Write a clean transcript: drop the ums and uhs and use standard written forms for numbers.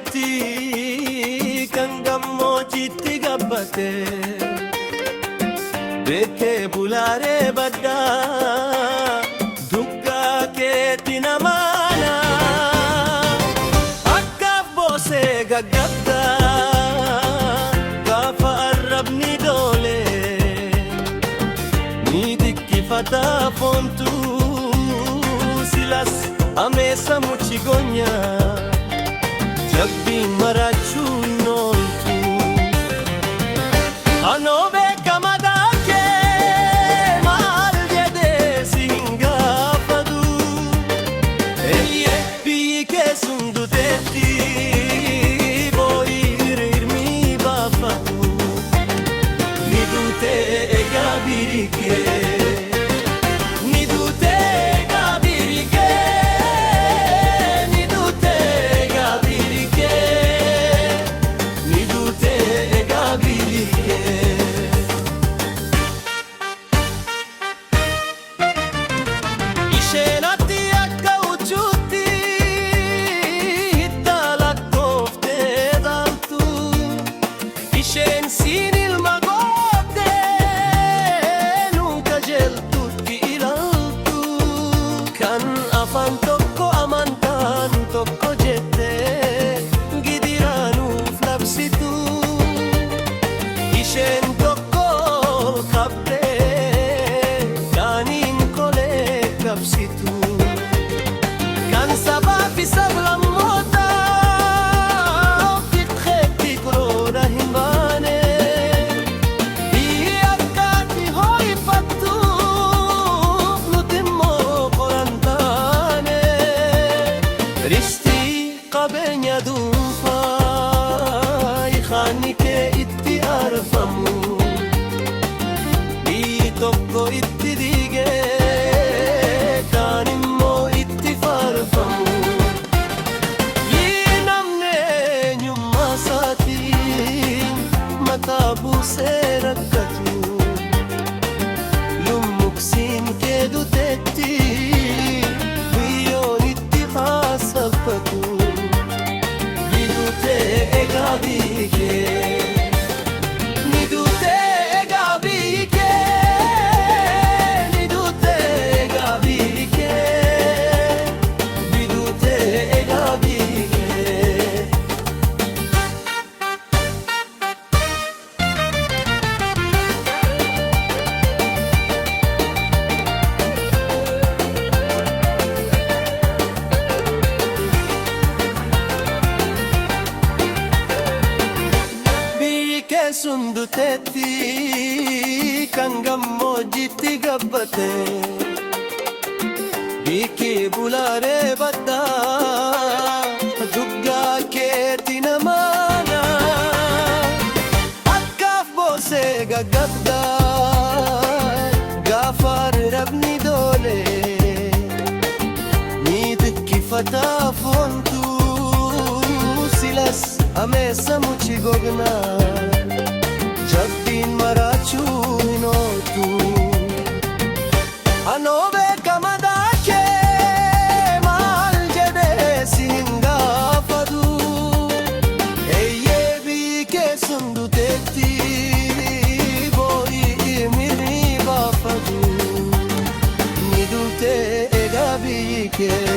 teetti kan gammoojjiitti gabbate beekee bulaaree baddaa duggaa keetti namaana akkaaf boosee gaggabdaa gaafa arrabni doole ni xiqqifata foontuu silas ameessa muchigonya jabbiin marachuu hin ooltu anoobe kamadaa kee maal jedhee si hin gaafatu eeyyee biyyi kee sun duteetti boo'ii hiriirmii baafatu ni duutee egaa biyyi kee tokko amantaan tokko jettee gidiraanuuf labsitu isheen tokko qabdee kaaniin kolee qabsitu kan sabaaf sablammoota ofitti qoroodha hin baane biyyi akkaatti hoo'ifattuuf nuti immoo qorantaane ristii qabeenya dhuunfaa ikhaanni kee itti arfamu biyyi tokko itti diigee kaan immoo itti farfamu yii namni eenyummaa isaatiin mataa buusee rakkatu lummuksiin kee duteetti biyyoon itti haasafatu ni duutee egaa biyyi kee ni duutee egaa biyyi kee ni duutee egaa biyyi kee ni duutee egaa biyyi kee sun duteetti kan gammoojjiitti gabbate biikii bulaaree baddaa duggaa keetti namaana akkaaf boosee gaggabdaa gaafa arrabni doole ni xiqqifata foontuu silas ameessa muchi gognaa jabbiin marachuu hin ooltu anoobe kamadaa kee maal jedhee si hin gaafatu eeyyee biyyi kee sun duteetti boo'ii hiriirmii baafatu ni duutee egaa biyyi kee